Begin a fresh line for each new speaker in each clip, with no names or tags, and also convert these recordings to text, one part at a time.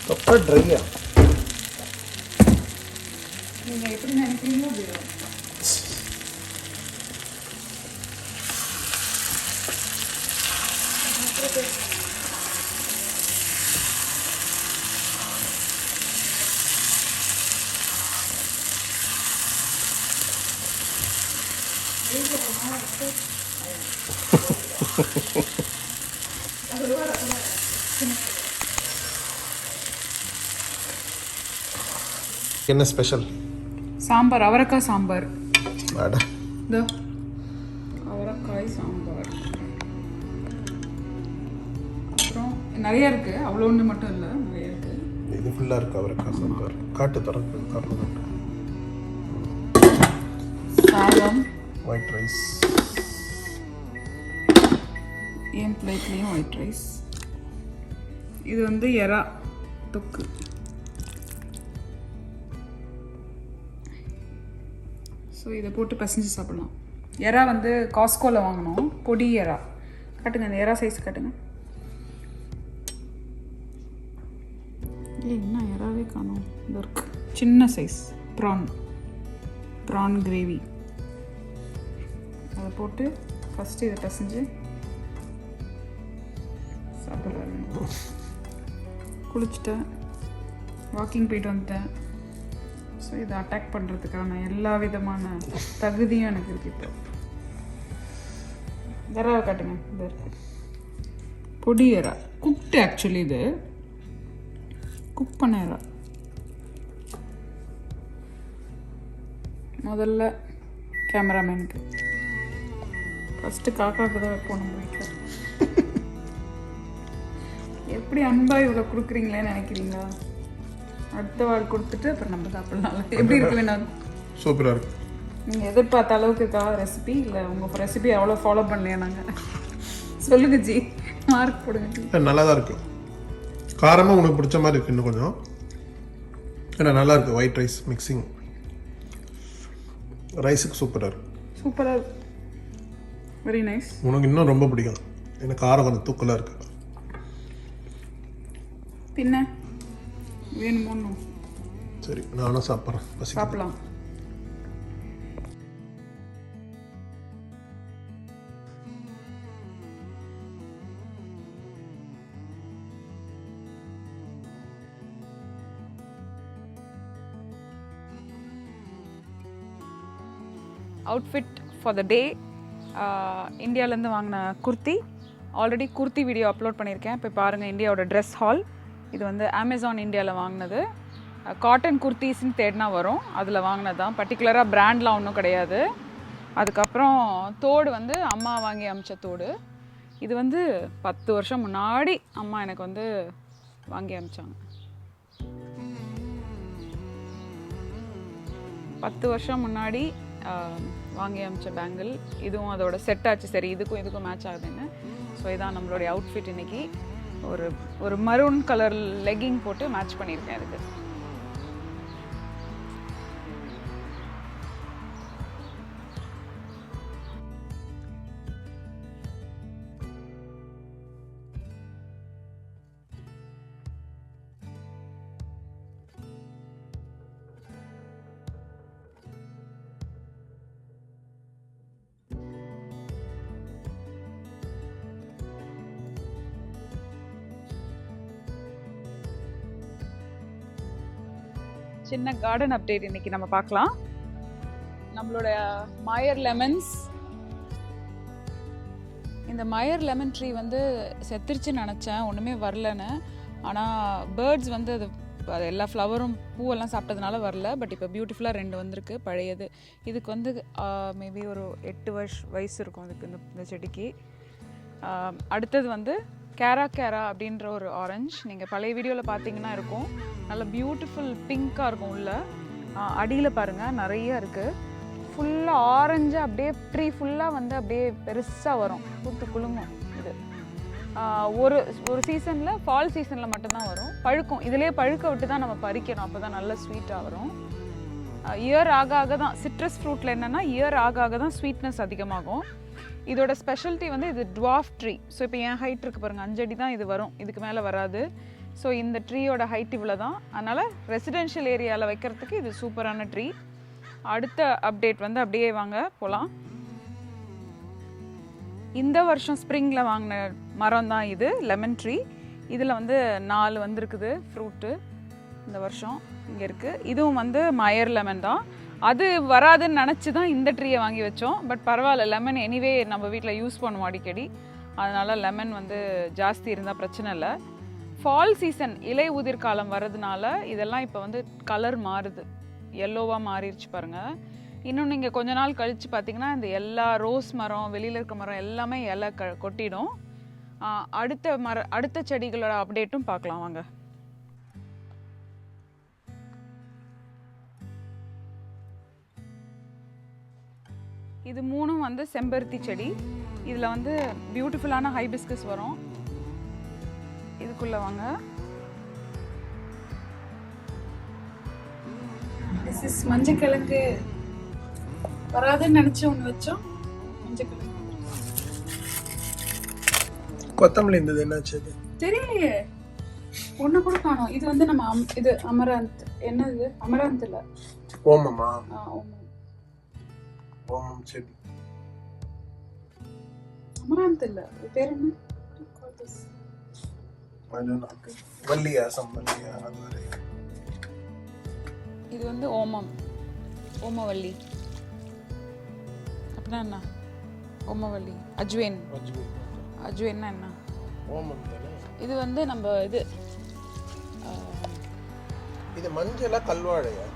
தொப்பை ட்ரையா
நீங்கள் எப்படி நினைக்கிறீங்களோ அப்படி
என்ன ஸ்பெஷல்?
சாம்பார், அவரைக்காய் சாம்பார்.
அட
இதோ அவரைக்காய் சாம்பார். அப்புறம் நிறைய இருக்கு, அவ்வளோ ஒன்று மட்டும் இல்லை, நிறைய இருக்கு.
இது ஃபுல்லாக இருக்கு அவரைக்காய் சாம்பார். காட்டு தரப்பு
சாதம்,
ஒயிட் ரைஸ்.
என் பிளேட்லேயும் ஒயிட் ரைஸ். இது வந்து எறா தொக்கு. ஸோ இதை போட்டு பசஞ்சு சாப்பிடலாம். எறா வந்து காஸ்கோவில் வாங்கினோம், பொடி எறா. காட்டுங்க, அந்த எறா சைஸ் காட்டுங்க. என்ன எறாவே காணும், இது இருக்கு சின்ன சைஸ். Prawn gravy. அதை போட்டு ஃபஸ்ட்டு இதை பசஞ்சு சாப்பிட்றாரு. குளிச்சுட்டேன், வாக்கிங் போயிட்டு வந்துட்டேன். ஸோ இதை அட்டாக் பண்ணுறதுக்கான எல்லா விதமான தகுதியும் எனக்கு இருக்குது. இப்போ எறாவை காட்டுங்க, இது இருக்கு பொடி எறா. குக்டு ஆக்சுவலி, இது குக் பண்ண எறா. முதல்ல கேமராமேனுக்கு, ஃபஸ்ட்டு காக்காவுக்கு தான் வைப்போம் நம்ம வீட்டில். எப்படி அன்பா இவ்வளோ கொடுக்குறீங்களேன்னு நினைக்கிறீங்களா? அடுத்த வாரம் கொடுத்துட்டு அப்புறம் நம்ம சாப்பிடலாம். எப்படி இருக்கு வேணாம்?
சூப்பராக இருக்கு.
நீங்கள் எதிர்பார்த்த அளவுக்கு இருக்கா ரெசிபி? இல்லை உங்கள் ரெசிபி அவ்வளோ ஃபாலோ பண்ணலையா? நாங்கள் சொல்லுங்க ஜி, மார்க் போடுங்க.
நல்லா தான் இருக்கு. காரமாக உனக்கு பிடிச்ச மாதிரி இருக்கு இன்னும் கொஞ்சம். ஏன்னா நல்லா இருக்கு. ஒயிட் ரைஸ் மிக்சிங் ரைஸுக்கு சூப்பராக இருக்கு.
சூப்பராக இருக்கு, வெரி நைஸ்.
உனக்கு இன்னும் ரொம்ப பிடிக்கும். எனக்கு காரம் கொஞ்சம் தூக்கலாக இருக்கு.
பின்ன வேணுமோன்னு
சரி, நானும் சாப்பிட்றேன்.
சாப்பிடலாம். அவுட்ஃபிட் ஃபார் த டே. இந்தியாவிலேருந்து வாங்கின kurti. Already kurti video upload பண்ணியிருக்கேன், போய் பாருங்கள். இந்தியாவோட ட்ரெஸ் ஹால். இது வந்து அமேசான் இந்தியாவில் வாங்கினது. காட்டன் குர்த்திஸ்ன்னு தேடினா வரும், அதில் வாங்கினது தான். பர்டிகுலராக பிராண்ட்லாம் ஒன்றும் கிடையாது. அதுக்கப்புறம் தோடு வந்து அம்மா வாங்கி அமிச்ச தோடு. இது வந்து 10 வருஷம் முன்னாடி அம்மா எனக்கு வந்து வாங்கி அமிச்சாங்க. 10 வருஷம் முன்னாடி வாங்கி அமிச்ச பேங்கிள். இதுவும் அதோட செட் ஆச்சு. சரி, இதுக்கும் மேட்ச் ஆகுதுன்னு. ஸோ இதான் நம்மளுடைய அவுட்ஃபிட் இன்னைக்கு. ஒரு மரூன் கலர் லெக்கிங் போட்டு மேட்ச் பண்ணியிருக்கேன் இதுக்கு. சின்ன கார்டன் அப்டேட் இன்னைக்கு நம்ம பார்க்கலாம். நம்மளோட மயர் லெமன்ஸ். இந்த மயர் லெமன் ட்ரீ வந்து செத்துருச்சுன்னு நினச்சேன், ஒன்றுமே வரலன்னு. ஆனால் பேர்ட்ஸ் வந்து அது எல்லா ஃப்ளவரும் பூவெல்லாம் சாப்பிட்டதுனால வரல. பட் இப்போ பியூட்டிஃபுல்லாக 2 வந்திருக்கு. பழையது. இதுக்கு வந்து மேபி ஒரு 8 வயசு இருக்கும் அதுக்கு, இந்த செடிக்கு. அடுத்தது வந்து கேரா அப்படின்ற ஒரு ஆரஞ்சு. நீங்கள் பழைய வீடியோவில் பார்த்தீங்கன்னா இருக்கும். நல்ல பியூட்டிஃபுல் பிங்காக இருக்கும் உள்ள. அடியில் பாருங்கள் நிறைய இருக்குது. ஃபுல்லாக ஆரஞ்சு, அப்படியே ட்ரீ ஃபுல்லாக வந்து அப்படியே பெருசாக வரும், பூத்து குலுங்கும். இது ஒரு சீசனில், ஃபால் சீசனில் மட்டும்தான் வரும். பழுக்கும். இதிலே பழுக்க விட்டு தான் நம்ம பறிக்கணும், அப்போ தான் நல்ல ஸ்வீட்டாக வரும். இயர் ஆக தான் சிட்ரஸ் ஃப்ரூட்டில் என்னென்னா இயர் ஆக தான் ஸ்வீட்னஸ் அதிகமாகும். இதோட ஸ்பெஷாலிட்டி வந்து இது டுவார்ஃப் ட்ரீ. ஸோ இப்போ என் ஹைட் இருக்குது பாருங்கள், 5 அடி தான் இது வரும், இதுக்கு மேலே வராது. ஸோ இந்த ட்ரீயோட ஹைட் இவ்வளோ தான். அதனால் ரெசிடென்ஷியல் ஏரியாவில் வைக்கிறதுக்கு இது சூப்பரான ட்ரீ. அடுத்த அப்டேட் வந்து அப்படியே வாங்க போகலாம். இந்த வருஷம் ஸ்ப்ரிங்கில் வாங்கின மரம் தான் இது, லெமன் ட்ரீ. இதில் வந்து 4 வந்திருக்குது ஃப்ரூட்டு இந்த வருஷம் இங்கே இருக்குது. இதுவும் வந்து மயர் லெமன் தான். அது வராதுன்னு நினச்சி தான் இந்த ட்ரீயை வாங்கி வச்சோம். பட் பரவாயில்ல, லெமன் எனிவே நம்ம வீட்டில் யூஸ் பண்ணுவோம் அடிக்கடி. அதனால் லெமன் வந்து ஜாஸ்தி இருந்தால் பிரச்சனை இல்லை. ஃபால் சீசன் இலை உதிர் காலம் வர்றதுனால இதெல்லாம் இப்போ வந்து கலர் மாறுது, எல்லோவாக மாறிடுச்சு பாருங்கள். இன்னும் நீங்கள் கொஞ்ச நாள் கழித்து பார்த்தீங்கன்னா இந்த எல்லா ரோஸ் மரம், வெளியில் இருக்க மரம் எல்லாமே இலை கொட்டிடும். அடுத்த செடிகளோட அப்டேட்டும் பார்க்கலாம் வாங்க. இது 3 வந்து செம்பருத்தி செடி. இதில் வந்து பியூட்டிஃபுல்லான ஹைபிஸ்கஸ் வரும். இதுக்குள்ள வாங்க. திஸ் இஸ் மஞ்சக்கிழங்கு. வராதுன்னு நினச்சி ஒன்று வச்சோம். மஞ்சக்கிழங்கு.
கொத்தமல்லி இருந்தது, என்னாச்சு
தெரியலையே, ஒன்று கூட காணோம். இது வந்து நம்ம இது அமராந்த். என்னது அமராந்த் இல்லை,
ஓமமா?
ஓமம்.
ஓமம் செடி.
அமராந்த் இல்லை, இது பேர் என்ன?
வள்ளியா, சம்பல்லியா?
இது வந்து ஓமம், ஓமவல்லி. அப்படின்னா என்ன? ஓமவல்லி. அஜ்வேன். அஜ்வேன்னா என்ன?
ஓமம் தானே.
இது வந்து நம்ம
இது மஞ்சளா கல்வாழையா?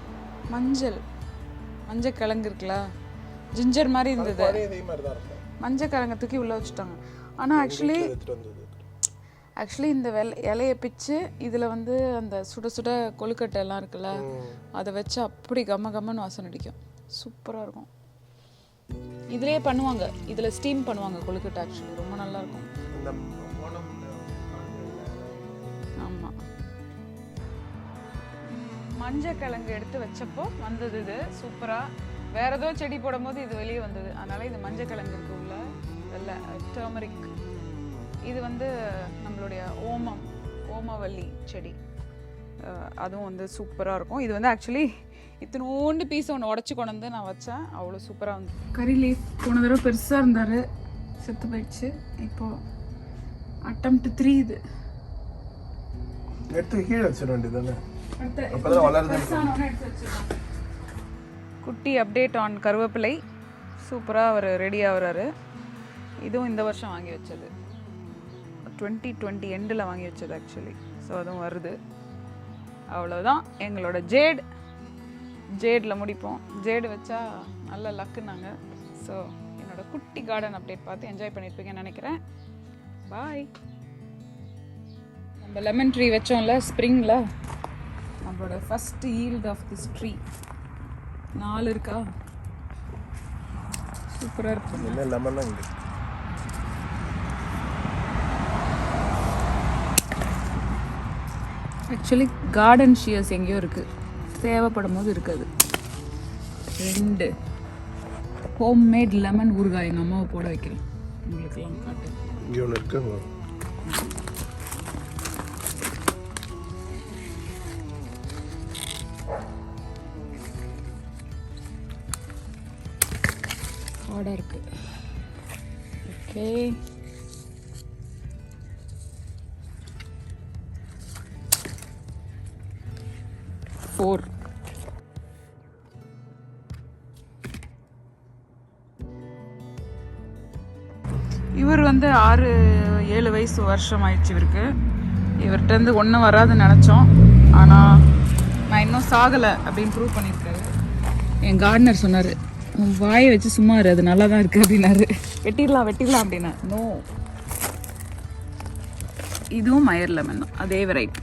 மஞ்சள் கிழங்கு இருக்குல்ல, ஜிஞ்சர் மாதிரி இருந்தது. மஞ்சள் கிழங்கு தூக்கி உள்ளே வச்சுட்டாங்க. ஆனால் ஆக்சுவலி இந்த இலையை பிச்சு இதில் வந்து அந்த சுட சுட கொழுக்கட்டை எல்லாம் இருக்குல்ல, அதை வச்சு அப்படி கம்மன்னு வாசனை அடிக்கும். சூப்பராக இருக்கும். இதுலேயே பண்ணுவாங்க, இதில் ஸ்டீம் பண்ணுவாங்க கொழுக்கட்டை. ஆக்சுவலி ரொம்ப நல்லாயிருக்கும். ஆமாம், மஞ்சள் கிழங்கு எடுத்து வச்சப்போ வந்தது இது சூப்பராக. வேறு ஏதோ செடி போடும் போது இது வெளியே வந்தது. அதனால் இது மஞ்சள் கிழங்கு இருக்கு உள்ள, வெள்ளை டர்மரிக். இது வந்து நம்மளுடைய ஓமவல்லி செடி. அதுவும் வந்து சூப்பராக இருக்கும். இது வந்து ஆக்சுவலி இத்தனோண்டு பீஸ் ஒன்று உடச்சி கொண்டு வந்து நான் வச்சேன். அவ்வளோ சூப்பராக வந்து கறி லீஃப். போன தடவை பெருசாக இருந்தார், செத்து போயிடுச்சு. இப்போது அட்டம்ப்ட் 3 இது.
எடுத்து கீழே வச்சிட வேண்டியதானே,
குட்டி அப்டேட் ஆன் கருவேப்பிலை. சூப்பராக அவர் ரெடி ஆகுறாரு. இதுவும் இந்த வருஷம் வாங்கி வச்சது, 2020 எண்டில் வாங்கி வச்சது ஆக்சுவலி. ஸோ அதுவும் வருது. அவ்வளோதான் எங்களோட ஜேடில் முடிப்போம். ஜேடு வச்சா நல்ல லக்குனாங்க. ஸோ என்னோட குட்டி கார்டன் அப்டேட் பார்த்து என்ஜாய் பண்ணியிருப்பீங்கன்னு நினைக்கிறேன். பாய். நம்ம லெமன் ட்ரீ வச்சோம்ல ஸ்ப்ரிங்கில், நம்மளோட first yield of this tree 4 இருக்கா. சூப்பராக இருக்கும்.
லெமன்
ஆக்சுவலி கார்டன் ஷியர்ஸ் எங்கேயோ இருக்குது, தேவைப்படும் போது இருக்காது. 2 ஹோம்மேட் லெமன் ஊறுகாய் எங்கள் அம்மாவை போட வைக்கிறேன், உங்களுக்கெல்லாம் காட்டு.
இங்கே ஒன்று இருக்குங்க.
ஹார்டாக இருக்குது. ஓகே, இவர் வந்து 6-7 வயசு வருஷம் ஆயிடுச்சு இவருக்கு. இவர்கிட்ட ஒன்றும் வராதுன்னு நினச்சோம். ஆனால் நான் இன்னும் சாகலை அப்படின்னு ப்ரூவ் பண்ணியிருக்காரு. என் கார்டனர் சொன்னார், உன் வாயை வச்சு சும்மா இரு, அது நல்லா தான் இருக்குது அப்படின்னாரு. வெட்டிடலாம் அப்படின்னா. நோ, இதுவும் மயர் லெமன் தான், அதே வெரைட்டி.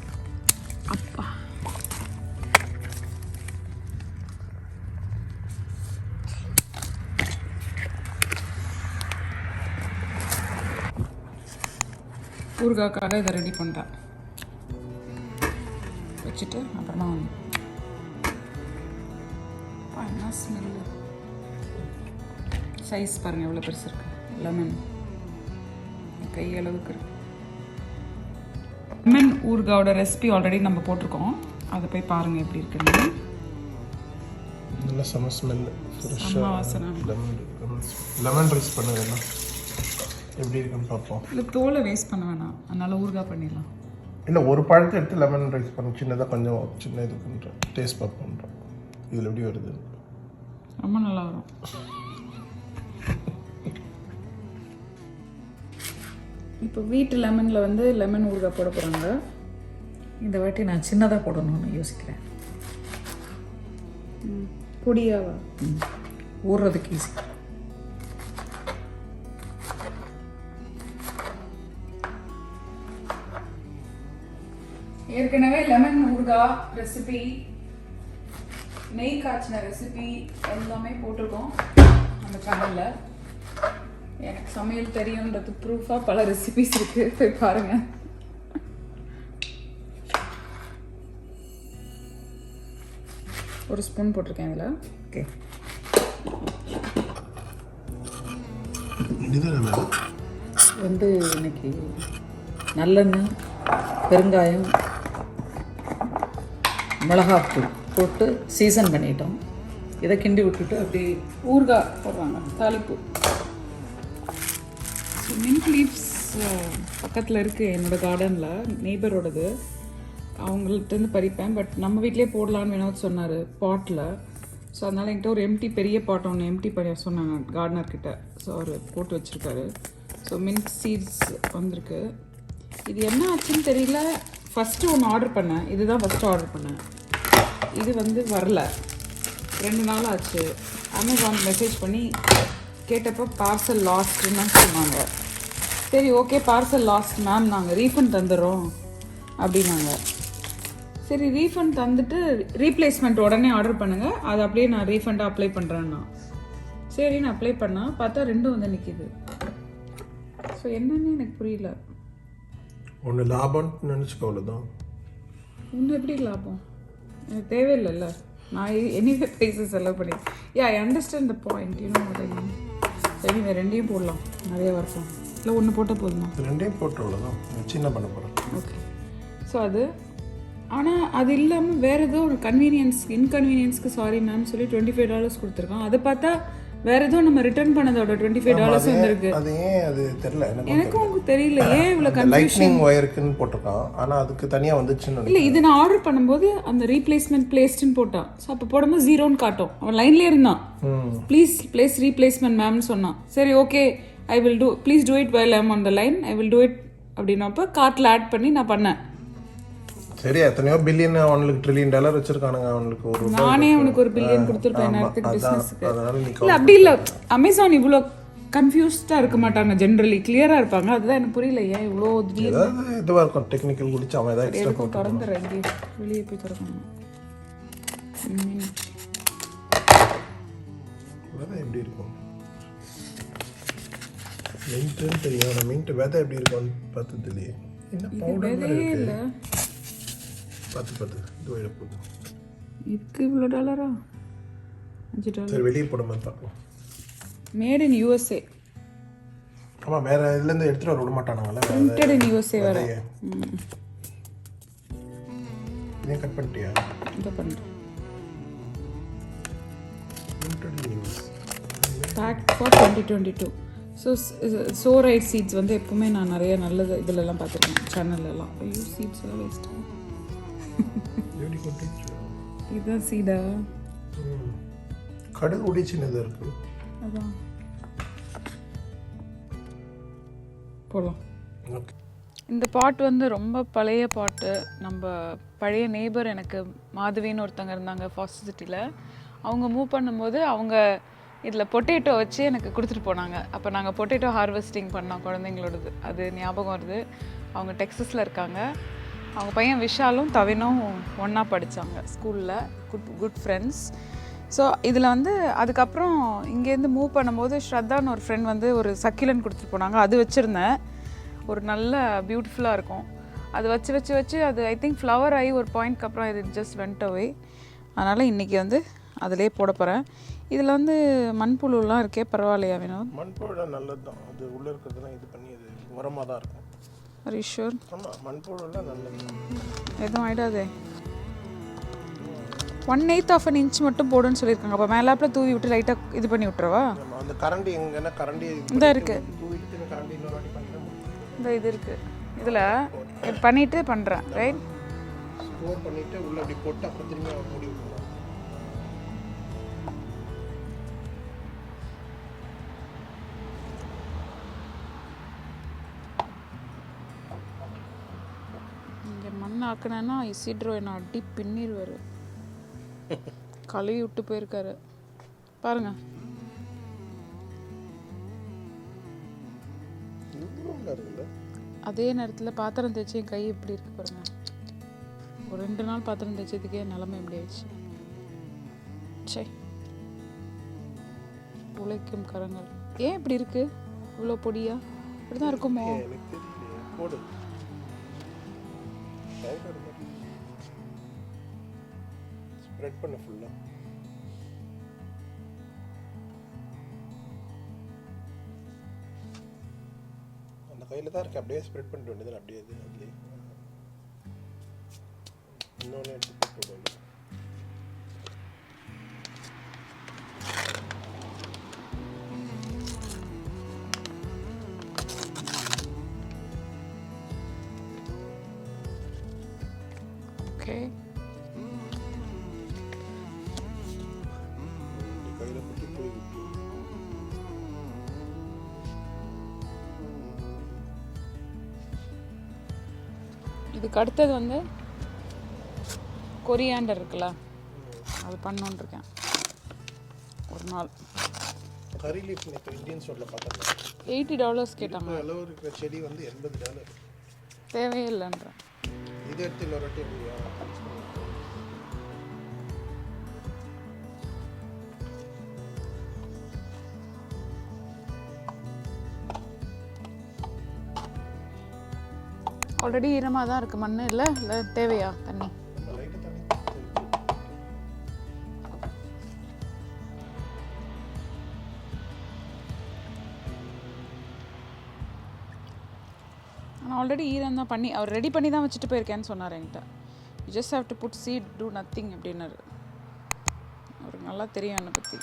அப்பா, ஊறுகாய்க்காக இதை ரெடி பண்ணிட்டேன். வச்சுட்டு அப்புறமா வந்து என்ன ஸ்மெல்லு. சைஸ் பாருங்கள் எவ்வளோ பெருசு இருக்குது. லெமன் கையளவுக்கு இருக்கு. லெமன் ஊறுகாவோட ரெசிபி ஆல்ரெடி நம்ம போட்டிருக்கோம், அதை போய் பாருங்கள் எப்படி இருக்குன்னு.
நல்ல செம ஸ்மெல்,
வாசனை.
லெமன் ரைஸ் பண்ண வேணாம், எப்படி இருக்குன்னு பார்ப்போம்.
இல்லை தோலை வேஸ்ட் பண்ண வேணாம், அதனால் ஊறுகாய் பண்ணிடலாம்.
இல்லை ஒரு பழத்தை எடுத்து லெமன் ரைஸ் பண்ண சின்னதாக கொஞ்சம் சின்ன இது பண்ணுறேன், டேஸ்ட் பார்ப்போன்றேன். இதில் எப்படி வருது?
ரொம்ப நல்லா வரும். இப்போ வீட்டு லெமனில் வந்து லெமன் ஊறுகாய் போட போகிறாங்க.
இந்த வாட்டி நான் சின்னதாக போடணும்னு யோசிக்கிறேன்.
பொடியாவா?
ஊறுறதுக்கு ஈஸி.
ஏற்கனவே லெமன் ஊறுகாய் ரெசிபி, நெய் காய்ச்சின ரெசிபி எல்லாமே போட்டிருக்கோம் நம்ம சேனலில். எனக்கு சமையல் தெரியுன்றது ப்ரூஃபாக பல ரெசிபிஸ் இருக்குது, போய் பாருங்கள். ஒரு ஸ்பூன் போட்டிருக்கேன் இதில்.
ஓகே, வந்து இன்னைக்கு நல்லெண்ணெய், பெருங்காயம், மிளகாத்தூள் போட்டு சீசன் பண்ணிட்டோம். இதை கிண்டி விட்டுட்டு அப்படியே
ஊறுகாய் போடுறாங்க, தாளிப்பு. மின்ட் லீவ்ஸ் பக்கத்தில் இருக்குது என்னோடய கார்டனில், நெய்பரோடது. அவங்கள்ட்டேருந்து பறிப்பேன். பட் நம்ம வீட்டிலே போடலான்னு வினோத் சொன்னார் பாட்டில். ஸோ அதனால் என்கிட்ட ஒரு எம்டி பெரிய பாட்டை ஒன்று எம்டி பண்ண சொன்னாங்க கார்டனர்கிட்ட. ஸோ அவர் போட்டு வச்சுருக்காரு. ஸோ மின்ட் சீட்ஸ் வந்திருக்கு. இது என்ன ஆச்சுன்னு தெரியல. ஃபஸ்ட்டு ஒன்று ஆர்டர் பண்ணேன், இதுதான் ஃபஸ்ட்டு ஆர்டர் பண்ணேன். இது வந்து வரல, 2 நாள் ஆச்சு. அமேசான் மெசேஜ் பண்ணி கேட்டப்போ பார்சல் லாஸ்ட்டுன்னு சொன்னாங்க. சரி ஓகே, பார்சல் லாஸ்ட் மேம், நாங்கள் ரீஃபண்ட் தந்துடுறோம் அப்படின்னாங்க. சரி ரீஃபண்ட் தந்துட்டு ரீப்ளேஸ்மெண்ட் உடனே ஆர்டர் பண்ணுங்கள், அது அப்படியே நான் ரீஃபண்டாக அப்ளை பண்ணுறேன்னா. சரின்னு அப்ளை பண்ணால் பார்த்தா 2 வந்து நிற்கிது. ஸோ என்னன்னு எனக்கு புரியல.
ஒன்று லாபம்னு நினச்சிக்கோ, அவ்வளோதான்.
ஒன்று எப்படி லாபம்? எனக்கு தேவையில்லைல்ல, நான் எனிவே ப்ரைஸஸ் செலவு பண்ணி. ஐ அண்டர்ஸ்டாண்ட் த பாயிண்ட், சரி இந்த 2ஐயும் போடலாம், நிறைய வரலாம். இல்லை ஒன்று போட்டால் போதுமா?
2ஐயும் போட்டு அவ்வளோதான், சின்ன பண்ண போகிறேன்.
ஓகே. ஸோ அது ஆனால் அது இல்லாமல் வேறு ஏதோ ஒரு இன்கன்வீனியன்ஸ்க்கு சாரி மேம் சொல்லி $25 கொடுத்துருக்கான். அதை பார்த்தா வேறு ஏதோ நம்ம ரிட்டர்ன் பண்ணதோட $25 வந்துருக்கு.
அது ஏன் அது தெரியல
எனக்கும் உங்களுக்கு தெரியல ஏன் இவ்வளோ கன்ஃபியூஷன்.
ஒயருக்குன்னு போட்டிருக்கான், ஆனால் அதுக்கு தனியாக வந்துச்சுன்னு
இல்லை. இது நான் ஆர்டர் பண்ணும்போது அந்த ரீப்ளேஸ்மெண்ட் பிளேஸ்டுன்னு போட்டான். ஸோ அப்போ போடும்போது 0ன்னு காட்டும். அவன் லைன்லேயே இருந்தான். ப்ளீஸ் பிளேஸ் ரீப்ளேஸ்மெண்ட் மேம்னு சொன்னான். சரி okay, I will do, please do it while I am on the line, I will do it அப்படின்னப்போ கார்ட்டில் ஆட் பண்ணி நான் பண்ணேன்.
சரி, எத்தனையோ $1 ட்ரில்லியன் வச்சிருக்கானுங்க. அவனுக்கு ஒரு
நானே அவனுக்கு $1 பில்லியன் கொடுத்துருப்பேன் நேரத்துக்கு பிஸ்னஸ்க்கு. இல்லை அப்படி இல்லை, அமேசான் இவ்வளோ கன்ஃபியூஸ்டாக இருக்க மாட்டாங்க, ஜென்ரலி கிளியராக இருப்பாங்க. அதுதான் எனக்கு புரியல ஏன் இவ்வளோ
இதுவாக இருக்கும். டெக்னிக்கல் குடிச்சு அவன் ஏதாவது எக்ஸ்ட்ரா
திறந்துடுறேன், இங்கே வெளியே போய் திறக்கணும்.
எப்படி இருக்கும் மின்ட்டுன்னு தெரியும், மின்ட் விதை எப்படி இருக்கும்னு பார்த்தது இல்லையே. என்ன பவுடர் இல்லை, பார்த்து இது வழியில் போகுது.
இதுக்கு இவ்வளோ $5? $5.
சரி வெளியே போட மாதிரி பார்ப்போம்.
Made in USA.
ஆமாம், வேறு இதுலேருந்து எடுத்துகிட்டு வர விட மாட்டானுங்களா?
பிரிண்டட் இன் USA வேறு.
இதே கட் பண்ணிட்டியா?
இதை பண்ணுறேன்.
Printed in US.
Packed for 2022. So right seeds வந்து எப்பவுமே நான் நிறைய நல்லது இதிலெல்லாம் பார்த்துருக்கேன் சேனல்லலாம். ஐயோ சீட்ஸ் எல்லாம் வேஸ்ட்டாக. இதுதான் சீடா?
கடுகு உடி சின்னதாக இருக்கு.
அதான் போகலாம்.
ஓகே.
இந்த பாட் வந்து ரொம்ப பழைய பாட்டு. நம்ம பழைய நெய்பர் எனக்கு மாதவின்னு ஒருத்தங்க இருந்தாங்க ஃபாஸ்ட் சிட்டியில். அவங்க மூவ் பண்ணும்போது அவங்க இதில் பொட்டேட்டோ வச்சு எனக்கு கொடுத்துட்டு போனாங்க. அப்போ நாங்கள் பொட்டேட்டோ ஹார்வெஸ்டிங் பண்ணோம் குழந்தைங்களோடது. அது ஞாபகம் வருது. அவங்க டெக்ஸஸில் இருக்காங்க. அவங்க பையன் விஷாலும் தவினும் ஒன்றா படித்தாங்க ஸ்கூலில், குட் ஃப்ரெண்ட்ஸ். ஸோ இதில் வந்து அதுக்கப்புறம் இங்கேருந்து மூவ் பண்ணும்போது ஸ்ரத்தான்னு ஒரு ஃப்ரெண்ட் வந்து ஒரு சக்கிலன் கொடுத்துட்டு போனாங்க. அது வச்சுருந்தேன். ஒரு நல்ல பியூட்டிஃபுல்லாக இருக்கும். அது வச்சு அது ஐ திங்க் ஃப்ளவர் ஆகி ஒரு பாயிண்ட்க்கு அப்புறம் இது ஜஸ்ட் வெண்ட் அவே. அதனால் இன்றைக்கி வந்து அதிலே போட போகிறேன். இதில் வந்து மண்புழுலாம் இருக்கே, பரவாயில்லையா வினோத்?
மண்புழு நல்லது தான், அது உள்ளே இருக்கிறதுலாம் இது பண்ணி அது உரமாக தான் இருக்கும்.
Are you sure?
ஆமா மண்புழுலாம் நல்லது.
எதுவும் ஆயிடாதே. 1/8 of an inch மட்டும் போடுன்னு சொல்லியிருக்காங்க. அப்போ மேலாப்பில் தூவி விட்டு லைட்டாக இது பண்ணி விட்டுறவா?
அந்த கரண்டி எங்கன்னா கரண்டி
இந்த இருக்கு.
தூவிட்டு கரண்டி இன்னொரு வாட்டி பண்ணிட்டா
இந்த இது இருக்கு. இதில் இது பண்ணிட்டு பண்ணுறேன் ரைட்.
ஸ்டோர் பண்ணிட்டு உள்ள அப்படி போட்டு அப்புறம் திரும்பி மூடி விட்டுறலாம்.
இங்கே மண் ஆக்கினேன்னா இசிட்ரோ என்ன அடி பின்னிடுவார். கழுவி விட்டு போயிருக்காரு பாருங்க. அதே நேரத்தில் பாத்திரம் தேய்ச்சி என் கை எப்படி இருக்கு பாருங்க. ஒரு 2 நாள் பாத்திரம் தேய்ச்சதுக்கே நிலைமை எப்படி ஆயிடுச்சு. சே உழைக்கும் கரங்கள். ஏன் இப்படி இருக்கு? இவ்வளோ பொடியா இப்படி தான் இருக்குமோ?
போடு. ஸ்ப்ரெட் பண்ணு ஃபுல்லா. அந்த கையில தான் இருக்கு. அப்படியே ஸ்ப்ரெட் பண்ணிட்டு வேண்டியது அப்படியே இது அதுலயே. இன்னொன்னு எடுத்து போடுங்க.
ஓகே
கையில குட்டி போய் விட்டு
இதுக்கு அடுத்தது வந்து கொரியாண்டர் இருக்குல்ல, அது பண்ணணுன்னு இருக்கேன் ஒரு நாள்.
கறி லீஃப் இப்போ இந்தியன் ஸ்டோரில் பார்த்தேன்.
$80 கேட்டாங்க.
அளவு இருக்கிற செடி வந்து $80.
தேவையே இல்லைன்றேன்.
இது எடுத்து இன்னொரு வாட்டி
ஆல்ரெடி ஈரமாக தான் இருக்குது மண். இல்லை இல்லை தேவையா தண்ணி? நான் ஆல்ரெடி ஈரம் தான் பண்ணி அவர் ரெடி பண்ணி தான் வச்சுட்டு போயிருக்கேன்னு சொன்னார் என்கிட்ட. You just have to put seed do nothing அப்படின்னாரு. அவருக்கு நல்லா தெரியும் என்னை பற்றி.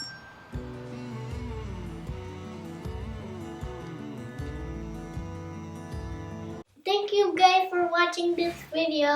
Thank you guys for watching this video.